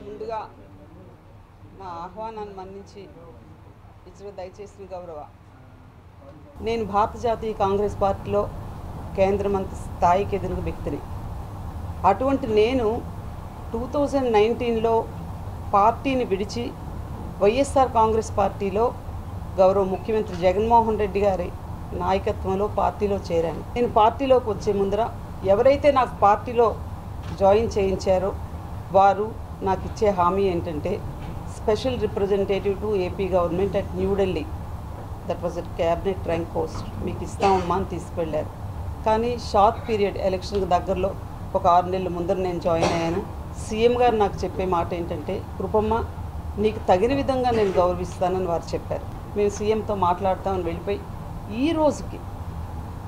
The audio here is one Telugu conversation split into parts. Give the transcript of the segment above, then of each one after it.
ముందుగా నా ఆహ్వానాన్ని మన్నించి ఇచ్చిన దయచేసిన గౌరవ నేను భారత జాతీయ కాంగ్రెస్ పార్టీలో కేంద్ర మంత్రి స్థాయికి ఎదిగిన వ్యక్తిని. అటువంటి నేను 2019లో పార్టీని విడిచి వైఎస్ఆర్ కాంగ్రెస్ పార్టీలో గౌరవ ముఖ్యమంత్రి జగన్మోహన్ రెడ్డి గారి నాయకత్వంలో పార్టీలో చేరాను. నేను పార్టీలోకి వచ్చే ముందర ఎవరైతే నాకు పార్టీలో జాయిన్ చేయించారో వారు నాకు ఇచ్చే హామీ ఏంటంటే special representative to AP government at New Delhi, that was at cabinet rank post, మీకు ఇస్తామమ్మా అని తీసుకువెళ్ళారు. కానీ షార్ట్ పీరియడ్ ఎలక్షన్కి దగ్గరలో ఒక 6 నెలల ముందర నేను జాయిన్ అయ్యాను. సీఎం గారు నాకు చెప్పే మాట ఏంటంటే, కృపమ్మ నీకు తగిన విధంగా నేను గౌరవిస్తానని వారు చెప్పారు. మేము సీఎంతో మాట్లాడతామని వెళ్ళిపోయి ఈ రోజుకి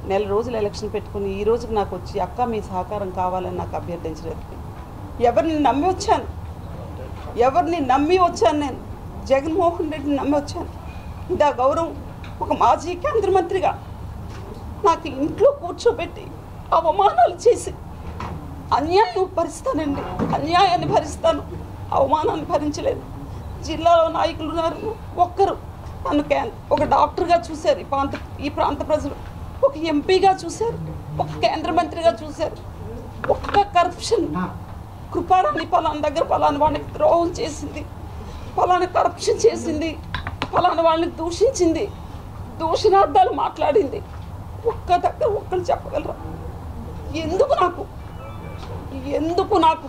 నెల రోజులు ఎలక్షన్ పెట్టుకుని ఈ రోజుకి నాకు వచ్చి అక్క మీ సహకారం కావాలని నాకు అభ్యర్థించలేదు. ఎవరిని నమ్మి వచ్చాను, నేను జగన్మోహన్ రెడ్డిని నమ్మి వచ్చాను. ఇంత గౌరవం ఒక మాజీ కేంద్ర మంత్రిగా నాకు ఇంట్లో కూర్చోబెట్టి అవమానాలు చేసి అన్యాయం భరిస్తానండి, అన్యాయాన్ని భరిస్తాను, అవమానాన్ని భరించలేదు. జిల్లాలో నాయకులు ఉన్నారు, ఒక్కరు నన్ను ఒక డాక్టర్గా చూశారు ఈ ప్రాంత ప్రజలు, ఒక ఎంపీగా చూశారు, ఒక కేంద్ర మంత్రిగా చూశారు. ఒక్క కరప్షన్ కృపారాణి పలానా దగ్గర పలానా వాళ్ళకి ద్రోహం చేసింది, పలానా కరప్షన్ చేసింది, పలానా వాళ్ళని దూషించింది, దూషణార్థాలు మాట్లాడింది, ఒక్క దగ్గర ఒక్కరు చెప్పగలరా? ఎందుకు నాకు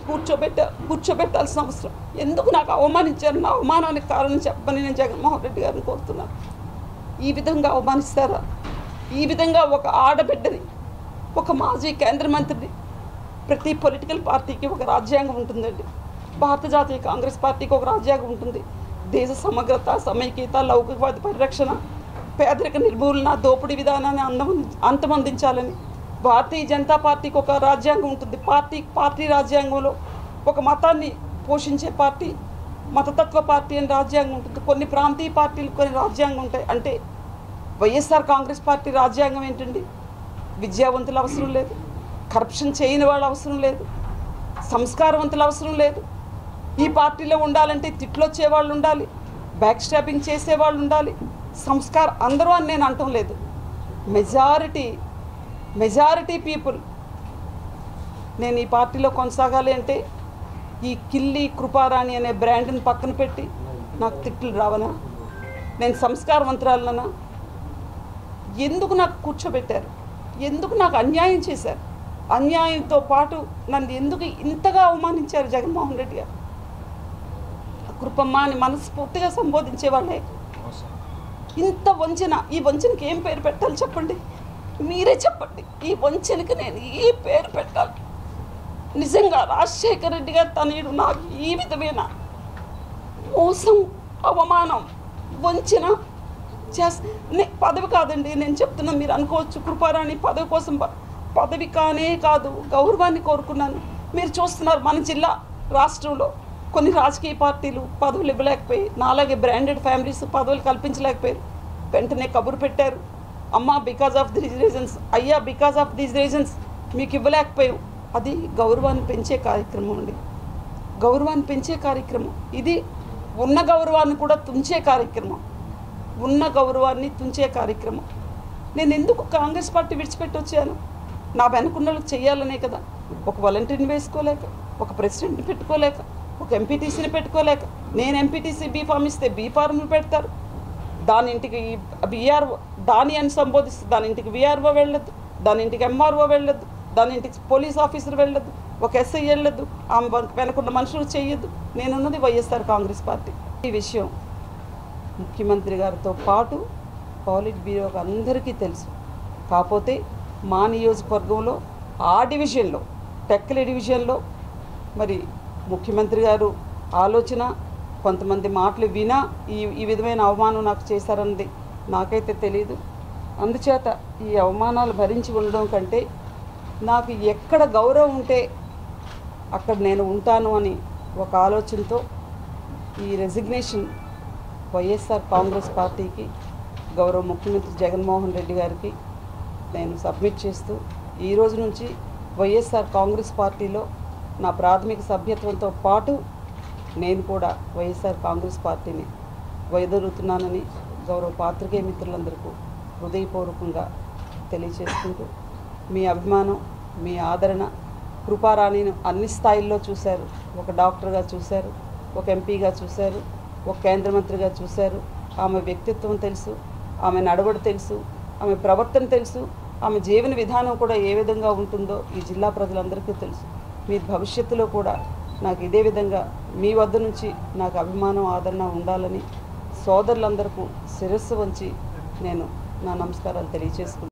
కూర్చోబెట్టాల్సిన అవసరం? ఎందుకు నాకు అవమానించారు? నా అవమానానికి కారణం చెప్పని నేను జగన్మోహన్ రెడ్డి గారిని కోరుతున్నాను. ఈ విధంగా అవమానిస్తారా? ఈ విధంగా ఒక ఆడబిడ్డని, ఒక మాజీ కేంద్ర మంత్రిని, ప్రతి పొలిటికల్ పార్టీకి ఒక రాజ్యాంగం ఉంటుందండి. భారత జాతీయ కాంగ్రెస్ పార్టీకి ఒక రాజ్యాంగం ఉంటుంది. దేశ సమగ్రత, సమైక్యత, లౌకికవాద పరిరక్షణ, పేదరిక నిర్మూలన, దోపిడీ విధానాన్ని అంతమొందించాలని భారతీయ జనతా పార్టీకి ఒక రాజ్యాంగం ఉంటుంది. పార్టీ రాజ్యాంగంలో ఒక మతాన్ని పోషించే పార్టీ, మతతత్వ పార్టీ అని రాజ్యాంగం ఉంటుంది. కొన్ని ప్రాంతీయ పార్టీలు కొన్ని రాజ్యాంగం ఉంటాయి. అంటే వైఎస్ఆర్ కాంగ్రెస్ పార్టీ రాజ్యాంగం ఏంటండి? విద్యావంతులు అవసరం లేదు, కరప్షన్ చేయని వాళ్ళు అవసరం లేదు, సంస్కారవంతులు అవసరం లేదు. ఈ పార్టీలో ఉండాలంటే తిట్లు వచ్చేవాళ్ళు ఉండాలి, బ్యాక్ స్టాపింగ్ చేసేవాళ్ళు ఉండాలి, సంస్కారం అందరూ అని నేను అంటం లేదు. మెజారిటీ పీపుల్ నేను ఈ పార్టీలో కొనసాగాలి అంటే ఈ కిల్లి కృపారాణి అనే బ్రాండ్ని పక్కన పెట్టి నాకు తిట్లు రావనా? నేను సంస్కారవంతురాలనా? ఎందుకు నాకు కూర్చోబెట్టారు? ఎందుకు నాకు అన్యాయం చేశారు? అన్యాయంతో పాటు నన్ను ఎందుకు ఇంతగా అవమానించారు జగన్మోహన్ రెడ్డి గారు? కృపమ్మ అని మనస్ఫూర్తిగా సంబోధించే వాళ్ళే ఇంత వంచన. ఈ వంచనకి ఏం పేరు పెట్టాలి చెప్పండి? మీరే చెప్పండి. ఈ వంచనకి నేను ఏ పేరు పెట్టాలి? నిజంగా రాజశేఖర రెడ్డి గారు తనయుడు నాకు ఈ విధమైన మోసం, అవమానం, వంచన పదవి కాదండి నేను చెప్తున్నా. మీరు అనుకోవచ్చు కృపారాణి పదవి కోసం, పదవి కానే కాదు, గౌరవాన్ని కోరుకున్నాను. మీరు చూస్తున్నారు మన జిల్లా రాష్ట్రంలో కొన్ని రాజకీయ పార్టీలు పదవులు ఇవ్వలేకపోయి, నాలాగే బ్రాండెడ్ ఫ్యామిలీస్ పదవులు కల్పించలేకపోయారు. వెంటనే కబురు పెట్టారు, అమ్మ బికాజ్ ఆఫ్ దీస్ రీజన్స్, అయ్యా బికాజ్ ఆఫ్ దీస్ రీజన్స్ మీకు ఇవ్వలేకపోయాం. అది గౌరవాన్ని పెంచే కార్యక్రమం అండి, గౌరవాన్ని పెంచే కార్యక్రమం. ఇది ఉన్న గౌరవాన్ని కూడా తుంచే కార్యక్రమం, ఉన్న గౌరవాన్ని తుంచే కార్యక్రమం. నేను ఎందుకు కాంగ్రెస్ పార్టీ విడిచిపెట్టి వచ్చాను? నా వెనుకున్నలకు చెయ్యాలనే కదా. ఒక వాలంటీర్ని వేసుకోలేక, ఒక ప్రెసిడెంట్ని పెట్టుకోలేక, ఒక ఎంపీటీసీని పెట్టుకోలేక. నేను ఎంపీటీసీ బీ ఫామ్ ఇస్తే బీ ఫార్మ్లు పెడతారు, దాని ఇంటికి బీఆర్ఓ దాని అని సంబోధిస్తే దాని ఇంటికి వీఆర్ఓ వెళ్ళొద్దు, దాని ఇంటికి ఎంఆర్ఓ వెళ్ళొద్దు, దాని ఇంటికి పోలీస్ ఆఫీసర్ వెళ్ళొద్దు, ఒక ఎస్ఐ వెళ్ళొద్దు, ఆమె వెనకున్న మనుషులు చేయొద్దు. నేనున్నది వైఎస్ఆర్ కాంగ్రెస్ పార్టీ. ఈ విషయం ముఖ్యమంత్రి గారితో పాటు పాలిట్ బ్యూరోకి అందరికీ తెలుసు. కాకపోతే మా నియోజకవర్గంలో ఆ డివిజన్లో టెక్కలి డివిజన్లో మరి ముఖ్యమంత్రి గారు ఆలోచన కొంతమంది మాటలు వినా ఈ విధమైన అవమానం నాకు చేశారన్నది నాకైతే తెలియదు. అందుచేత ఈ అవమానాలు భరించి ఉండడం కంటే నాకు ఎక్కడ గౌరవం ఉంటే అక్కడ నేను ఉంటాను అని ఒక ఆలోచనతో ఈ రెసిగ్నేషన్ వైఎస్ఆర్ కాంగ్రెస్ పార్టీకి గౌరవ ముఖ్యమంత్రి జగన్మోహన్ రెడ్డి గారికి నేను సబ్మిట్ చేస్తూ ఈ రోజు నుంచి వైఎస్ఆర్ కాంగ్రెస్ పార్టీలో నా ప్రాథమిక సభ్యత్వంతో పాటు నేను కూడా వైఎస్ఆర్ కాంగ్రెస్ పార్టీని వైదొలుగుతున్నానని గౌరవ పాత్రికేయ మిత్రులందరికీ హృదయపూర్వకంగా తెలియచేసుకుంటూ మీ అభిమానం, మీ ఆదరణ, కృపారాణిని అన్ని స్థాయిల్లో చూశారు. ఒక డాక్టర్గా చూశారు, ఒక ఎంపీగా చూశారు, ఒక కేంద్ర మంత్రిగా చూశారు. ఆమె వ్యక్తిత్వం తెలుసు, ఆమె నడవడి తెలుసు, ఆమె ప్రవర్తన తెలుసు, ఆమె జీవన విధానం కూడా ఏ విధంగా ఉంటుందో ఈ జిల్లా ప్రజలందరికీ తెలుసు. మీ భవిష్యత్తులో కూడా నాకు ఇదే విధంగా మీ వద్ద నుంచి నాకు అభిమానం, ఆదరణ ఉండాలని సోదరులందరికీ శిరస్సు వంచి నేను నా నమస్కారాలు తెలియజేసుకుంటాను.